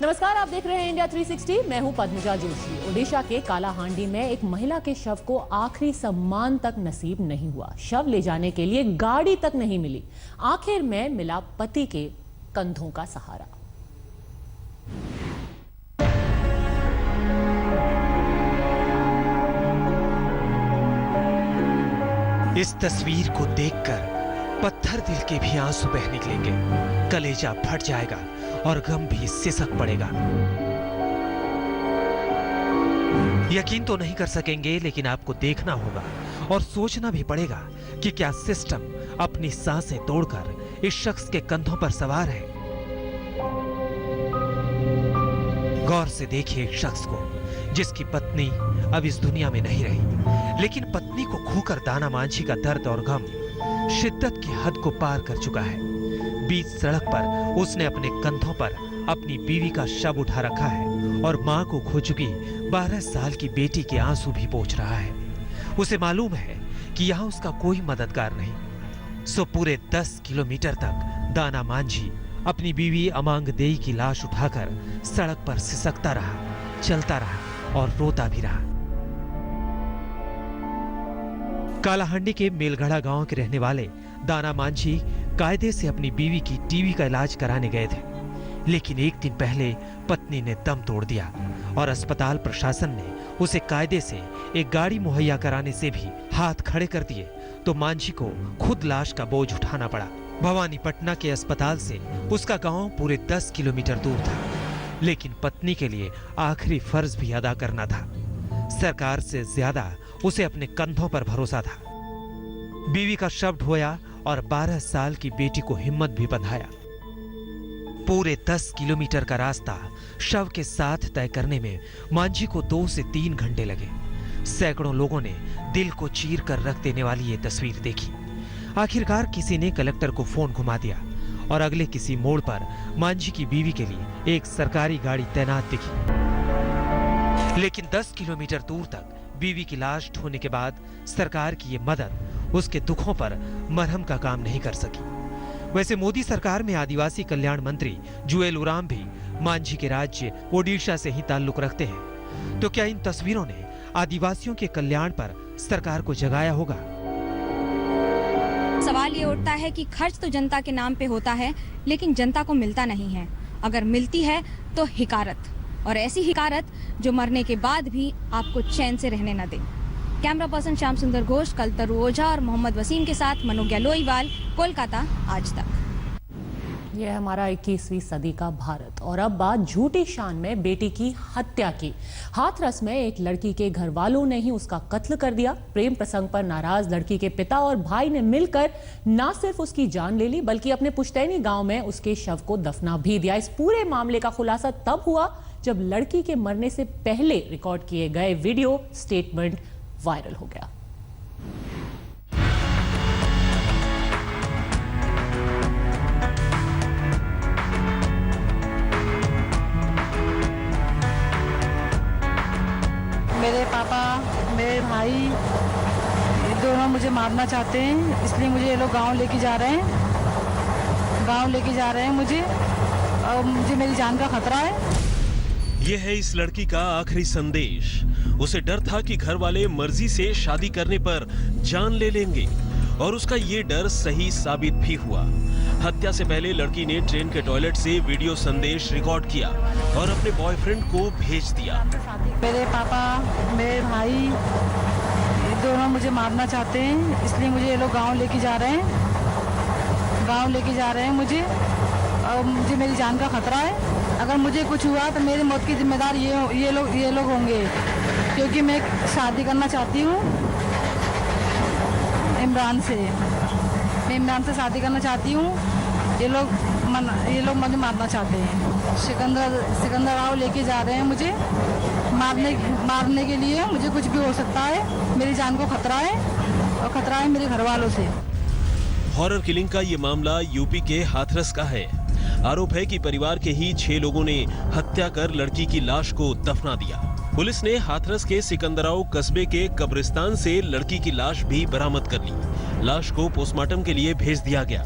नमस्कार, आप देख रहे हैं इंडिया 360। मैं हूं पद्मजा जोशी। ओडिशा के कालाहांडी में एक महिला के शव को आखिरी सम्मान तक नसीब नहीं हुआ। शव ले जाने के लिए गाड़ी तक नहीं मिली। आखिर में मिला पति के कंधों का सहारा। इस तस्वीर को देखकर पत्थर दिल के भी आंसू बह निकलेंगे, कलेजा फट जाएगा और गम भी सिसक पड़ेगा। यकीन तो नहीं कर सकेंगे, लेकिन आपको देखना होगा और सोचना भी पड़ेगा कि क्या सिस्टम अपनी सांसें तोड़कर इस शख्स के कंधों पर सवार है। गौर से देखिए एक शख्स को जिसकी पत्नी अब इस दुनिया में नहीं रही, लेकिन पत्नी को खोकर दाना मांझी का दर्द और गम शिद्दत की हद को पार कर चुका है। बीच सड़क पर उसने अपने कंधों पर अपनी बीवी का शव उठा रखा है और मां को खो चुकी 12 साल की बेटी के आंसू भी पोंछ रहा है। उसे मालूम है कि यहाँ उसका कोई मददगार नहीं, सो पूरे 10 किलोमीटर तक दाना मांझी अपनी बीवी अमांग देई की लाश उठाकर सड़क पर सिसकता रहा, चलता रहा और रोता भी रहा। कालाहांडी के मेलगढ़ा गांव के रहने वाले दाना मांझी कायदे से अपनी बीवी की टीबी का इलाज कराने गए थे, लेकिन एक दिन पहले पत्नी ने दम तोड़ दिया और अस्पताल प्रशासन ने उसे कायदे से एक गाड़ी मुहैया कराने से भी हाथ खड़े कर दिए, तो मांझी को खुद लाश का बोझ उठाना पड़ा। भवानीपटना के अस्पताल से उसका गांव पूरे 10 किलोमीटर दूर था, लेकिन पत्नी के लिए आखिरी फर्ज भी अदा करना था। सरकार से ज्यादा उसे अपने कंधों पर भरोसा था। बीवी का शव ढोया और 12 साल की बेटी को हिम्मत भी बंधाया। पूरे 10 किलोमीटर का रास्ता शव के साथ तय करने में मांझी को 2 से 3 घंटे लगे। सैकड़ों लोगों ने दिल को चीर कर रख देने वाली ये तस्वीर देखी। आखिरकार किसी ने कलेक्टर को फोन घुमा दिया और अगले किसी मोड़ पर मांझी की बीवी के लिए एक सरकारी गाड़ी तैनात दिखी, लेकिन 10 किलोमीटर दूर तक बीवी की लाश ढोने के बाद सरकार की ये मदद उसके दुखों पर मरहम का काम नहीं कर सकी। वैसे मोदी सरकार में आदिवासी कल्याण मंत्री जुएल ओराम भी मांझी के राज्य ओडिशा से ही ताल्लुक रखते हैं, तो क्या इन तस्वीरों ने आदिवासियों के कल्याण पर सरकार को जगाया होगा? सवाल ये उठता है कि खर्च तो जनता के नाम पे होता है, लेकिन जनता को मिलता नहीं है। अगर मिलती है तो हिकारत, और ऐसी हिकारत जो मरने के बाद भी आपको चैन से रहने न दे। कैमरा पर्सन श्याम सुंदर घोष, कलतरू ओझा और मोहम्मद वसीम के साथ मनोज्ञा लोईवाल, कोलकाता, आज तक। यह हमारा 21वीं सदी का भारत। और अब बात झूठी शान में बेटी की हत्या की। हाथरस में एक लड़की के घर वालों ने ही उसका कत्ल कर दिया। प्रेम प्रसंग पर नाराज लड़की के पिता और भाई ने मिलकर न सिर्फ उसकी जान ले ली, बल्कि अपने पुश्तैनी गांव में उसके शव को दफना भी दिया। इस पूरे मामले का खुलासा तब हुआ जब लड़की के मरने से पहले रिकॉर्ड किए गए वीडियो स्टेटमेंट वायरल हो गया। मेरे पापा, मेरे भाई, ये दोनों मुझे मारना चाहते हैं, इसलिए मुझे ये लोग गांव लेके जा रहे हैं। गांव लेके जा रहे हैं मुझे, और मुझे मेरी जान का खतरा है। यह है इस लड़की का आखिरी संदेश। उसे डर था कि घर वाले मर्जी से शादी करने पर जान ले लेंगे, और उसका ये डर सही साबित भी हुआ। हत्या से पहले लड़की ने ट्रेन के टॉयलेट से वीडियो संदेश रिकॉर्ड किया और अपने बॉयफ्रेंड को भेज दिया। मेरे पापा, मेरे भाई, ये दोनों मुझे मारना चाहते हैं, इसलिए मुझे ये लोग गाँव लेके जा रहे हैं। गाँव लेके जा रहे हैं मुझे, और मुझे मेरी जान का खतरा है। अगर मुझे कुछ हुआ तो मेरी मौत की जिम्मेदार ये लोग होंगे, क्योंकि मैं शादी करना चाहती हूँ इमरान से। मैं इमरान से शादी करना चाहती हूँ। ये लोग मुझे मारना चाहते हैं। सिकंदर राव लेके जा रहे हैं मुझे मारने के लिए। मुझे कुछ भी हो सकता है, मेरी जान को खतरा है, और खतरा है मेरे घर वालों से। हॉरर किलिंग का ये मामला यूपी के हाथरस का है। आरोप है कि परिवार के ही 6 लोगों ने हत्या कर लड़की की लाश को दफना दिया। पुलिस ने हाथरस के सिकंदराव कस्बे के कब्रिस्तान से लड़की की लाश भी बरामद कर ली। लाश को पोस्टमार्टम के लिए भेज दिया गया।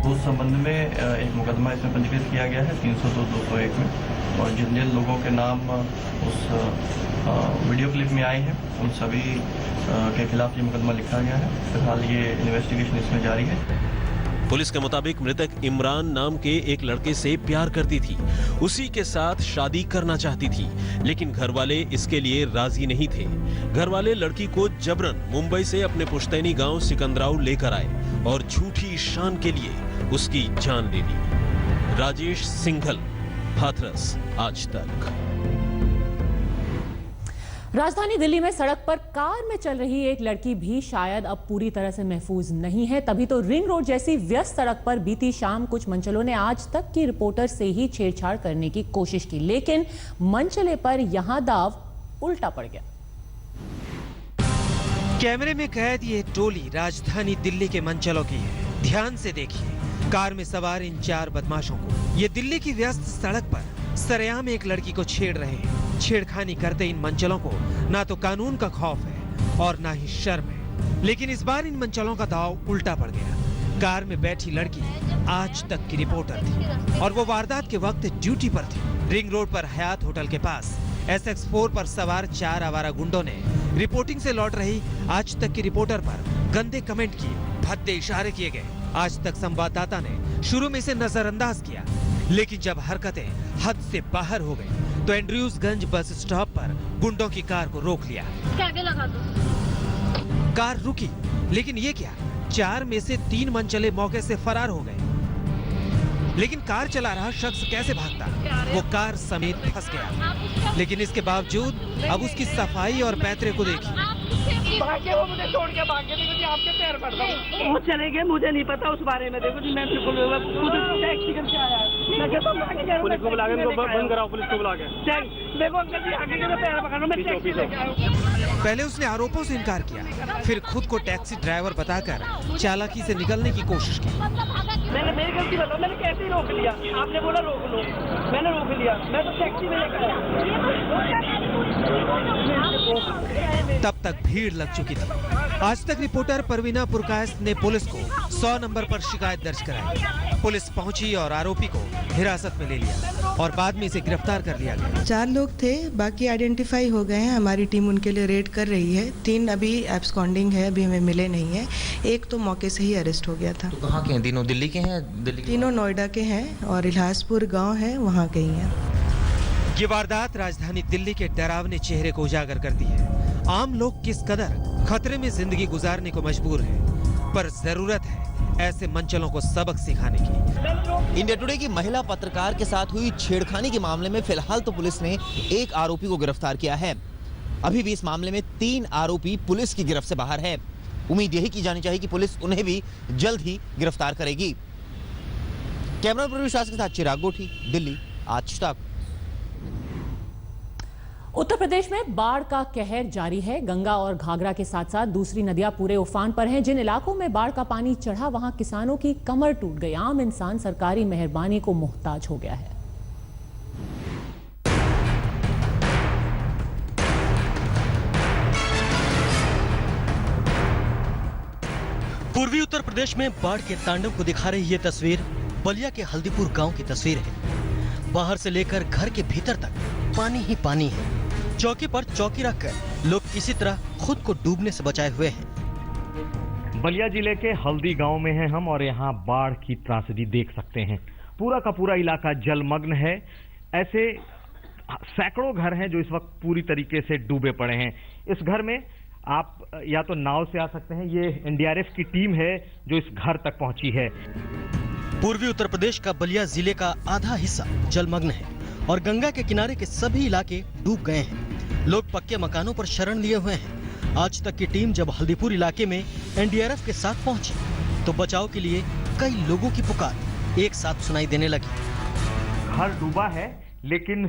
उस संबंध में एक मुकदमा इसमें पंजीकृत किया गया है 302/201 में। और जिन जिन लोगों के नाम उस वीडियो क्लिप में आए हैं उन सभी के खिलाफ ये मुकदमा लिखा गया है। फिलहाल ये इन्वेस्टिगेशन इसमें जारी है। पुलिस के मुताबिक मृतक इमरान नाम के एक लड़के से प्यार करती थी, उसी के साथ शादी करना चाहती थी, लेकिन घर वाले इसके लिए राजी नहीं थे। घर वाले लड़की को जबरन मुंबई से अपने पुश्तैनी गांव सिकंदराव लेकर आए और झूठी शान के लिए उसकी जान ले ली। राजेश सिंघल, हाथरस, आज तक। राजधानी दिल्ली में सड़क पर कार में चल रही एक लड़की भी शायद अब पूरी तरह से महफूज नहीं है। तभी तो रिंग रोड जैसी व्यस्त सड़क पर बीती शाम कुछ मंचलों ने आज तक की रिपोर्टर से ही छेड़छाड़ करने की कोशिश की, लेकिन मंचले पर यहां दाव उल्टा पड़ गया। कैमरे में कैद ये टोली राजधानी दिल्ली के मंचलों की है। ध्यान से देखिए, कार में सवार इन 4 बदमाशों को ये दिल्ली की व्यस्त सड़क पर सरेआम एक लड़की को छेड़ रहे हैं। छेड़खानी करते इन मंचलों को ना तो कानून का खौफ है और ना ही शर्म है, लेकिन इस बार इन मंचलों का दाव उल्टा पड़ गया। कार में बैठी लड़की आज तक की रिपोर्टर थी और वो वारदात के वक्त ड्यूटी पर थी। रिंग रोड पर हयात होटल के पास SX4 पर सवार 4 आवारा गुंडों ने रिपोर्टिंग से लौट रही आज तक की रिपोर्टर पर गंदे कमेंट किए, भद्दे इशारे किए गए। आज तक संवाददाता ने शुरू में इसे नजरअंदाज किया, लेकिन जब हरकतें हद से बाहर हो गई तो एंड्रयूजगंज बस स्टॉप पर गुंडों की कार को रोक लिया। आगे लगा दो। कार रुकी, लेकिन ये क्या, 4 में से 3 मंचले मौके से फरार हो गए। लेकिन कार चला रहा शख्स कैसे भागता? वो कार समेत फंस गया। लेकिन इसके बावजूद अब उसकी सफाई और पैतरे को देखिए। भागे, वो मुझे छोड़ के भागे। देखो जी, आपके पैर पड़ गए। वो चले गए, मुझे नहीं पता उस बारे में। देखो जी, मैं बिल्कुल खुद टैक्सी करके आया। मैं कहता हूं भागे जा रहा हूं। पुलिस को बुला के इनको बंद कराओ। पुलिस को बुला के देखो अंकल जी, आगे के पैर पकड़ लो। मैं टैक्सी लेके आया हूं। पहले उसने आरोपों से इनकार किया, फिर खुद को टैक्सी ड्राइवर बताकर चालाकी से निकलने की कोशिश की। मैंने मेरी गलती बताओ, मैंने कैसे रोक लिया? आपने बोला रोक लो, मैंने रोक लिया। मैं तो टैक्सी में लेकर आया। तब तक भीड़ लग चुकी थी। आज तक रिपोर्टर परवीना पुरकायस्थ ने पुलिस को 100 नंबर पर शिकायत दर्ज कराई। पुलिस पहुंची और आरोपी को हिरासत में ले लिया और बाद में इसे गिरफ्तार कर लिया गया। 4 लोग थे, बाकी आइडेंटिफाई हो गए हैं। हमारी टीम उनके लिए रेड कर रही है। 3 अभी एब्सकॉन्डिंग है, अभी हमें मिले नहीं है। एक तो मौके से ही अरेस्ट हो गया था। तो कहाँ के हैं? तीनों दिल्ली के हैं? दिल्ली के तीनों नोएडा के हैं और इलाहासपुर गांव है, वहाँ के ही हैं। ये वारदात राजधानी दिल्ली के डरावने चेहरे को उजागर करती है। आम लोग किस कदर खतरे में जिंदगी गुजारने को मजबूर हैं, पर जरूरत है ऐसे मंचलों को सबक सिखाने की। इंडिया टुडे की महिला पत्रकार के साथ हुई छेड़खानी के मामले में फिलहाल तो पुलिस ने एक आरोपी को गिरफ्तार किया है। अभी भी इस मामले में 3 आरोपी पुलिस की गिरफ्त से बाहर है। उम्मीद यही की जानी चाहिए कि पुलिस उन्हें भी जल्द ही गिरफ्तार करेगी। कैमरा पर विश्वास के साथ चिराग गोठी, दिल्ली, आज तक। उत्तर प्रदेश में बाढ़ का कहर जारी है। गंगा और घाघरा के साथ साथ दूसरी नदियां पूरे उफान पर हैं। जिन इलाकों में बाढ़ का पानी चढ़ा, वहां किसानों की कमर टूट गई। आम इंसान सरकारी मेहरबानी को मुहताज हो गया है। पूर्वी उत्तर प्रदेश में बाढ़ के तांडव को दिखा रही ये तस्वीर बलिया के हल्दीपुर गांव की तस्वीर है। बाहर से लेकर घर के भीतर तक पानी ही पानी है। चौकी पर चौकी रखकर लोग किसी तरह खुद को डूबने से बचाए हुए हैं। बलिया जिले के हल्दी गांव में हैं हम और यहाँ बाढ़ की त्रासदी देख सकते हैं। पूरा का पूरा इलाका जलमग्न है। ऐसे सैकड़ों घर हैं जो इस वक्त पूरी तरीके से डूबे पड़े हैं। इस घर में आप या तो नाव से आ सकते हैं। ये एनडीआरएफ की टीम है जो इस घर तक पहुंची है। पूर्वी उत्तर प्रदेश का बलिया जिले का आधा हिस्सा जलमग्न है और गंगा के किनारे के सभी इलाके डूब गए हैं। लोग पक्के मकानों पर शरण लिए हुए हैं। आज तक की टीम जब हल्दीपुर इलाके में एनडीआरएफ के साथ पहुंची तो बचाव के लिए कई लोगों की पुकार एक साथ सुनाई देने लगी। घर डूबा है, लेकिन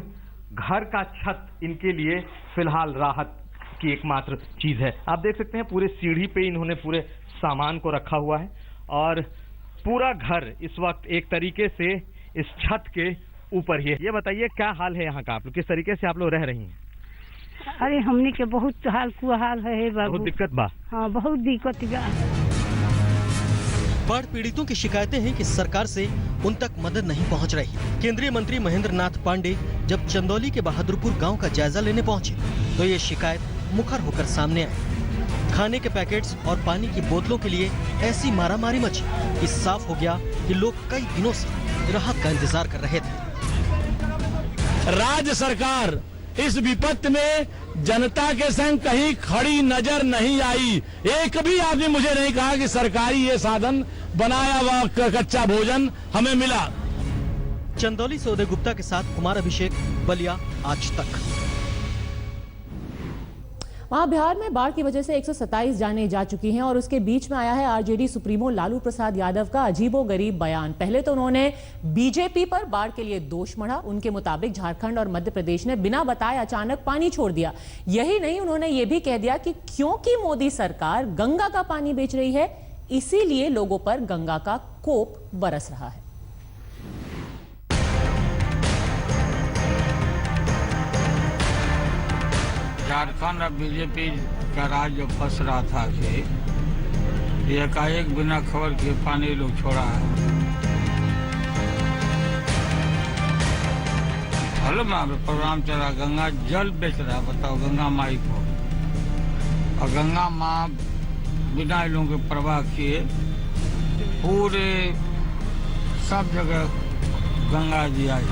घर का छत इनके लिए फिलहाल राहत की एकमात्र चीज है। आप देख सकते हैं पूरे सीढ़ी पे इन्होंने पूरे सामान को रखा हुआ है और पूरा घर इस वक्त एक तरीके से इस छत के ऊपर ही है। ये बताइए क्या हाल है यहाँ का, आप लोग किस तरीके से आप लोग रह रही हैं? अरे हमने के बहुत हाल है बाबू। बहुत दिक्कत बा। हाँ, बहुत दिक्कत बा। बाढ़ पीड़ितों की शिकायतें हैं कि सरकार से उन तक मदद नहीं पहुंच रही। केंद्रीय मंत्री महेंद्र नाथ पांडे जब चंदौली के बहादुरपुर गांव का जायजा लेने पहुंचे तो ये शिकायत मुखर होकर सामने आई। खाने के पैकेट्स और पानी की बोतलों के लिए ऐसी मारामारी मची कि साफ हो गया कि लोग कई दिनों से राहत का इंतजार कर रहे थे। राज्य सरकार इस विपत्ति में जनता के संग कहीं खड़ी नजर नहीं आई। एक भी आदमी मुझे नहीं कहा कि सरकारी ये साधन बनाया हुआ कच्चा भोजन हमें मिला। चंदौली से उदय गुप्ता के साथ कुमार अभिषेक, बलिया, आज तक। वहां बिहार में बाढ़ की वजह से 127 जानें जा चुकी हैं और उसके बीच में आया है आरजेडी सुप्रीमो लालू प्रसाद यादव का अजीबोगरीब बयान। पहले तो उन्होंने बीजेपी पर बाढ़ के लिए दोष मढ़ा। उनके मुताबिक झारखंड और मध्य प्रदेश ने बिना बताए अचानक पानी छोड़ दिया। यही नहीं, उन्होंने ये भी कह दिया कि क्योंकि मोदी सरकार गंगा का पानी बेच रही है, इसीलिए लोगों पर गंगा का कोप बरस रहा है। झारखंड और बीजेपी का राज जो फंस रहा था कि एकाएक बिना खबर के पानी लोग छोड़ा है। प्रोग्राम चला, गंगा जल बेच रहा है, बताओ गंगा माई को। और गंगा माँ बिना इन लोगों के परवाह किए पूरे सब जगह गंगा जी आई।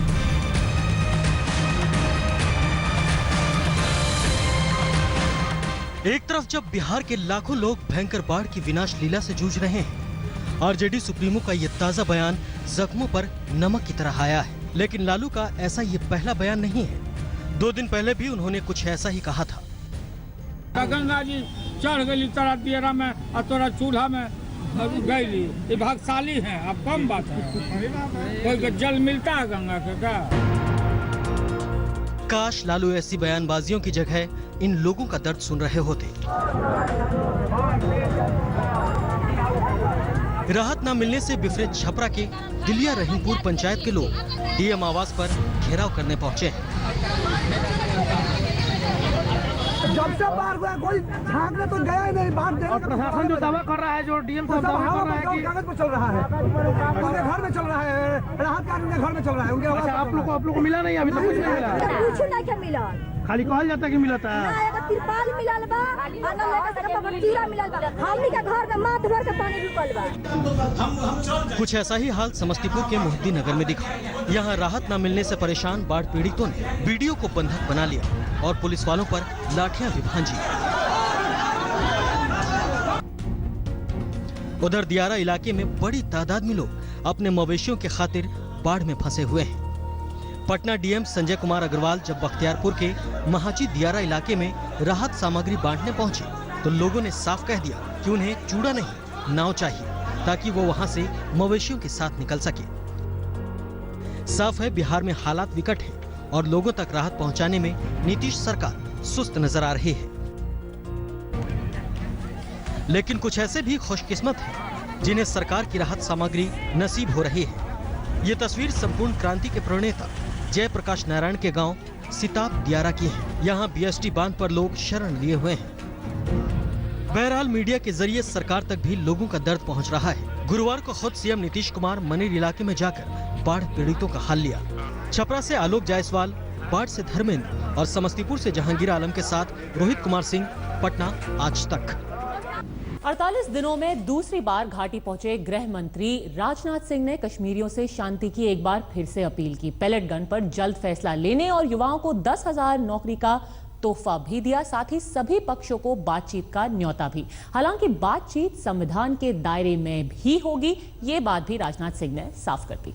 एक तरफ जब बिहार के लाखों लोग भयंकर बाढ़ की विनाश लीला से जूझ रहे हैं, आरजेडी सुप्रीमो का ये ताजा बयान जख्मों पर नमक की तरह आया है। लेकिन लालू का ऐसा ये पहला बयान नहीं है। 2 दिन पहले भी उन्होंने कुछ ऐसा ही कहा था। गंगा जी चढ़ गई तोरा दियरा में और तोरा चूल्हा में गई। ये भागशाली है, अब कम बात है। कोई जल मिलता है गंगा के का? काश लालू ऐसी बयानबाजियों की जगह इन लोगों का दर्द सुन रहे होते। राहत न मिलने से बिफरे छपरा के दिलिया रहीमपुर पंचायत के लोग डीएम आवास पर घेराव करने पहुंचे हैं। जब से बाढ़ हुआ कोई झांकने तो गया ही नहीं। बाढ़ देने का प्रशासन जो दावा कर रहा है, जो डीएम साहब दावा कर रहा है कि कागज पर चल रहा है, उनके घर में चल रहा है, राहत का उनके घर में चल रहा है। उनके आप लोग को मिला नहीं, अभी तक कुछ नहीं मिला। कुछ नहीं क्या मिला, खाली कहल जाता कि मिला था। तिरपाल मिलल बा, तीरा मिलल बा, हमनी के घर में माथ भर के पानी रुकल बा। कुछ ऐसा ही हाल समस्तीपुर के मोहद्दी नगर में दिखा। यहाँ राहत न मिलने से परेशान बाढ़ पीड़ितों ने वीडियो को बंधक बना लिया और पुलिस वालों पर लाठियां भी भांजी। उधर दियारा इलाके में बड़ी तादाद में लोग अपने मवेशियों के खातिर बाढ़ में फंसे हुए हैं। पटना डीएम संजय कुमार अग्रवाल जब बख्तियारपुर के महाजी दियारा इलाके में राहत सामग्री बांटने पहुंचे तो लोगों ने साफ कह दिया कि उन्हें चूड़ा नहीं, नाव चाहिए ताकि वो वहां से मवेशियों के साथ निकल सके। साफ है बिहार में हालात विकट हैं और लोगों तक राहत पहुंचाने में नीतीश सरकार सुस्त नजर आ रही है। लेकिन कुछ ऐसे भी खुशकिस्मत हैं जिन्हें सरकार की राहत सामग्री नसीब हो रही है। ये तस्वीर संपूर्ण क्रांति के प्रणेता जयप्रकाश नारायण के गांव सिताब दियारा की है। यहाँ बीएसटी बांध पर लोग शरण लिए हुए हैं। बहरहाल मीडिया के जरिए सरकार तक भी लोगों का दर्द पहुंच रहा है। गुरुवार को खुद सीएम नीतीश कुमार मनेर इलाके में जाकर बाढ़ पीड़ितों का हाल लिया। छपरा से आलोक जायसवाल, बाढ़ से धर्मेंद्र और समस्तीपुर से जहांगीर आलम के साथ रोहित कुमार सिंह, पटना, आज तक। 48 दिनों में दूसरी बार घाटी पहुंचे गृह मंत्री राजनाथ सिंह ने कश्मीरियों से शांति की एक बार फिर से अपील की। पैलेट गन पर जल्द फैसला लेने और युवाओं को 10,000 नौकरी का तोहफा भी दिया, साथ ही सभी पक्षों को बातचीत का न्योता भी। हालांकि बातचीत संविधान के दायरे में भी होगी, ये बात भी राजनाथ सिंह ने साफ कर दी।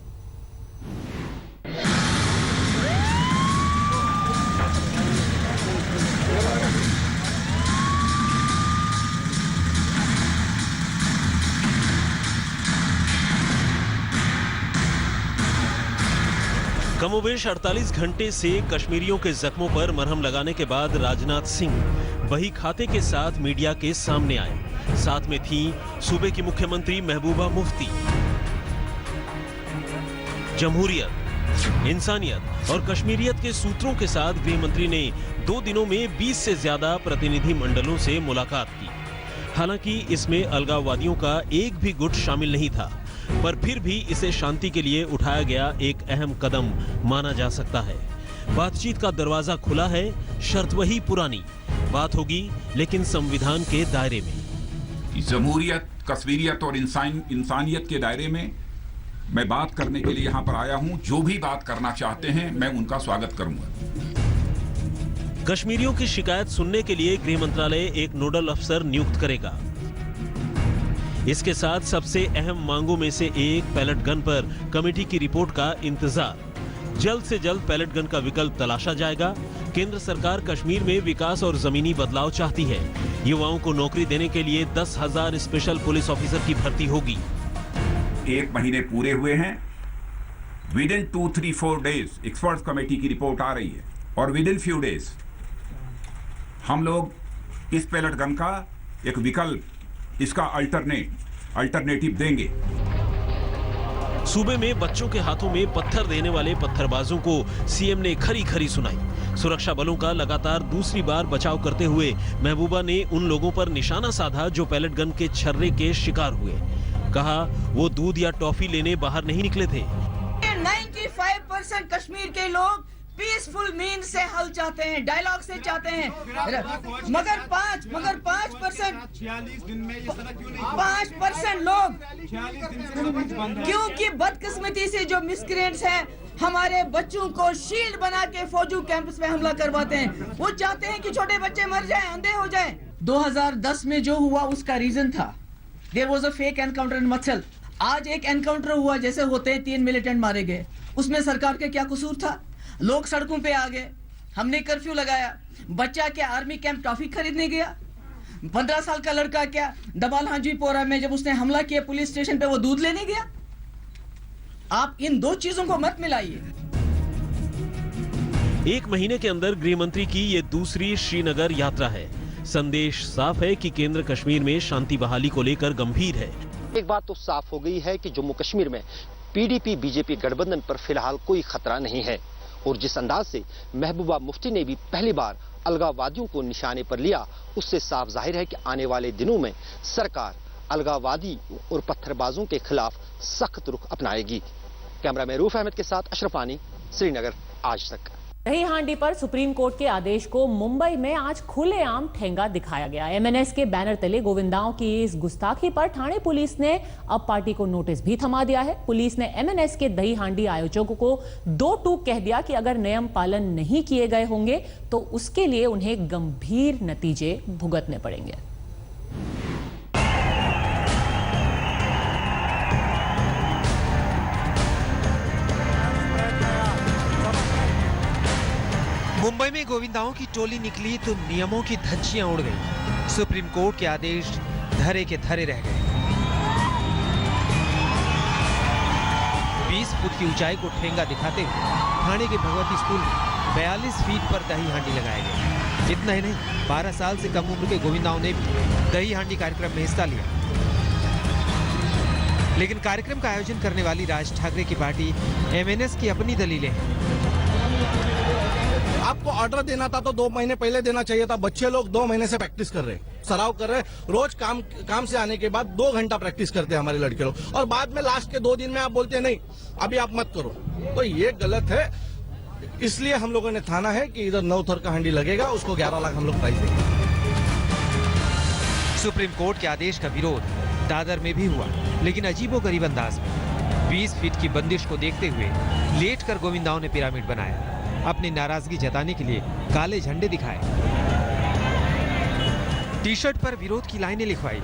कमोबेश 48 घंटे से कश्मीरियों के जख्मों पर मरहम लगाने के बाद राजनाथ सिंह बही खाते के साथ मीडिया के सामने आए। साथ में थी सूबे की मुख्यमंत्री महबूबा मुफ्ती। जमहूरियत, इंसानियत और कश्मीरियत के सूत्रों के साथ गृह मंत्री ने 2 दिनों में 20 से ज्यादा प्रतिनिधि मंडलों से मुलाकात की। हालांकि इसमें अलगाववादियों का एक भी गुट शामिल नहीं था, पर फिर भी इसे शांति के लिए उठाया गया एक अहम कदम माना जा सकता है। बातचीत का दरवाजा खुला है, शर्त वही पुरानी, बात होगी लेकिन संविधान के दायरे में। जमहूरियत, कश्मीरियत और इंसानियत के दायरे में मैं बात करने के लिए यहाँ पर आया हूँ। जो भी बात करना चाहते हैं मैं उनका स्वागत करूंगा। कश्मीरियों की शिकायत सुनने के लिए गृह मंत्रालय एक नोडल अफसर नियुक्त करेगा। इसके साथ सबसे अहम मांगों में से एक पैलेट गन पर कमेटी की रिपोर्ट का इंतजार। जल्द से जल्द पैलेट गन का विकल्प तलाशा जाएगा। केंद्र सरकार कश्मीर में विकास और जमीनी बदलाव चाहती है। युवाओं को नौकरी देने के लिए 10,000 स्पेशल पुलिस ऑफिसर की भर्ती होगी। 1 महीने पूरे हुए हैं। With in 2-3-4 days expert committee की रिपोर्ट आ रही है और विद इन फ्यू डेज हम लोग इस पैलेट गन का एक विकल्प, इसका अल्टरनेटिव देंगे। सूबे में बच्चों के हाथों में पत्थर देने वाले पत्थरबाजों को सीएम ने खरी खरी सुनाई। सुरक्षा बलों का लगातार दूसरी बार बचाव करते हुए महबूबा ने उन लोगों पर निशाना साधा जो पैलेट गन के छर्रे के शिकार हुए। कहा वो दूध या टॉफी लेने बाहर नहीं निकले थे। 95% कश्मीर के लोग पीसफुल मीन से हल चाहते हैं, डायलॉग से चाहते हैं, मगर 5% लोग क्योंकि बदकिस्मती से जो मिसक्रेंट्स हैं हमारे बच्चों को शील्ड बना के फौजी कैंपस में हमला करवाते हैं। वो चाहते हैं कि छोटे बच्चे मर जाएं, अंधे हो जाएं। 2010 में जो हुआ उसका रीजन था there was a fake encounter in मत्सल। आज एक एनकाउंटर हुआ जैसे होते हैं 3 मिलिटेंट मारे गए, उसमें सरकार का क्या कसूर था? लोग सड़कों पे आ गए, हमने कर्फ्यू लगाया। बच्चा क्या आर्मी कैंप टॉफी खरीदने गया? 15 साल का लड़का क्या दबाल हाजीपोरा में जब उसने हमला किया पुलिस स्टेशन पे वो दूध लेने गया? आप इन दो चीजों को मत मिलाइए। 1 महीने के अंदर गृह मंत्री की ये दूसरी श्रीनगर यात्रा है। संदेश साफ है कि केंद्र कश्मीर में शांति बहाली को लेकर गंभीर है। एक बात तो साफ हो गई है कि जम्मू कश्मीर में पीडीपी बीजेपी गठबंधन पर फिलहाल कोई खतरा नहीं है और जिस अंदाज से महबूबा मुफ्ती ने भी पहली बार अलगाववादियों को निशाने पर लिया, उससे साफ जाहिर है कि आने वाले दिनों में सरकार अलगाववादी और पत्थरबाजों के खिलाफ सख्त रुख अपनाएगी। कैमरामैन रूफ अहमद के साथ अशरफ आनी, श्रीनगर, आज तक। दही हांडी पर सुप्रीम कोर्ट के आदेश को मुंबई में आज खुलेआम ठेंगा दिखाया गया। एमएनएस के बैनर तले गोविंदाओं की इस गुस्ताखी पर ठाणे पुलिस ने अब पार्टी को नोटिस भी थमा दिया है। पुलिस ने एमएनएस के दही हांडी आयोजकों को 2 टूक कह दिया कि अगर नियम पालन नहीं किए गए होंगे तो उसके लिए उन्हें गंभीर नतीजे भुगतने पड़ेंगे। मुंबई में गोविंदाओं की टोली निकली तो नियमों की धज्जियां उड़ गई। सुप्रीम कोर्ट के आदेश धरे के धरे रह गए। 20 फुट की ऊंचाई को ठेंगा दिखाते हुए ठाणे के भगवती स्कूल में 42 फीट पर दही हांडी लगाए गए। इतना ही नहीं, 12 साल से कम उम्र के गोविंदाओं ने भी दही हांडी कार्यक्रम में हिस्सा लिया। लेकिन कार्यक्रम का आयोजन करने वाली राज ठाकरे की पार्टी एमएनएस की अपनी दलीलें हैं। आपको ऑर्डर देना था तो 2 महीने पहले देना चाहिए था। बच्चे लोग 2 महीने से प्रैक्टिस कर रहे हैं, सराव कर रहे हैं। रोज काम से आने के बाद 2 घंटा प्रैक्टिस करते हैं हमारे लड़के लोग, और बाद में लास्ट के 2 दिन में आप बोलते हैं नहीं अभी आप मत करो, तो ये गलत है। इसलिए हम लोगों ने ठाना है कि इधर 9 थर का हांडी लगेगा, उसको 11 लाख हम लोग प्राइस देंगे। सुप्रीम कोर्ट के आदेश का विरोध दादर में भी हुआ, लेकिन अजीबोगरीब अंदाज में 20 फीट की बंदिश को देखते हुए लेट कर गोविंदाओं ने पिरामिड बनाया। अपनी नाराजगी जताने के लिए काले झंडे दिखाए, टी शर्ट पर विरोध की लाइनें लिखवाई।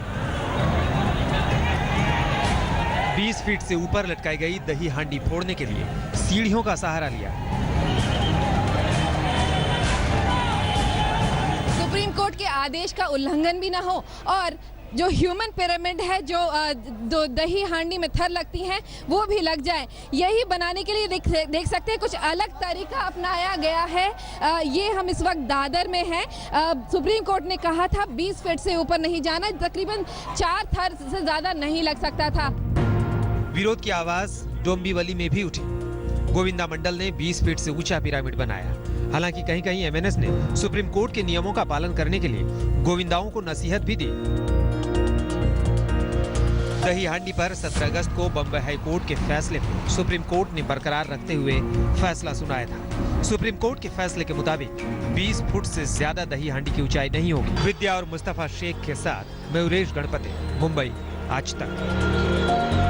20 फीट से ऊपर लटकाई गई दही हांडी फोड़ने के लिए सीढ़ियों का सहारा लिया। सुप्रीम कोर्ट के आदेश का उल्लंघन भी ना हो और जो ह्यूमन पिरामिड है, जो दही हांडी में थर लगती हैं, वो भी लग जाए। यही बनाने के लिए देख सकते हैं कुछ अलग तरीका अपनाया गया है। ये हम इस वक्त दादर में हैं। सुप्रीम कोर्ट ने कहा था 20 फीट से ऊपर नहीं जाना, तकरीबन 4 थर से ज्यादा नहीं लग सकता था। विरोध की आवाज डोंबिवली में भी उठी। गोविंदा मंडल ने 20 फीट से ऊंचा पिरामिड बनाया। हालांकि कहीं कहीं एमएनएस ने सुप्रीम कोर्ट के नियमों का पालन करने के लिए गोविंदाओं को नसीहत भी दी। दही हांडी पर 17 अगस्त को बम्बई हाई कोर्ट के फैसले को सुप्रीम कोर्ट ने बरकरार रखते हुए फैसला सुनाया था। सुप्रीम कोर्ट के फैसले के मुताबिक 20 फुट से ज्यादा दही हांडी की ऊंचाई नहीं होगी। विद्या और मुस्तफा शेख के साथ मैं उरेश गणपति, मुंबई, आज तक।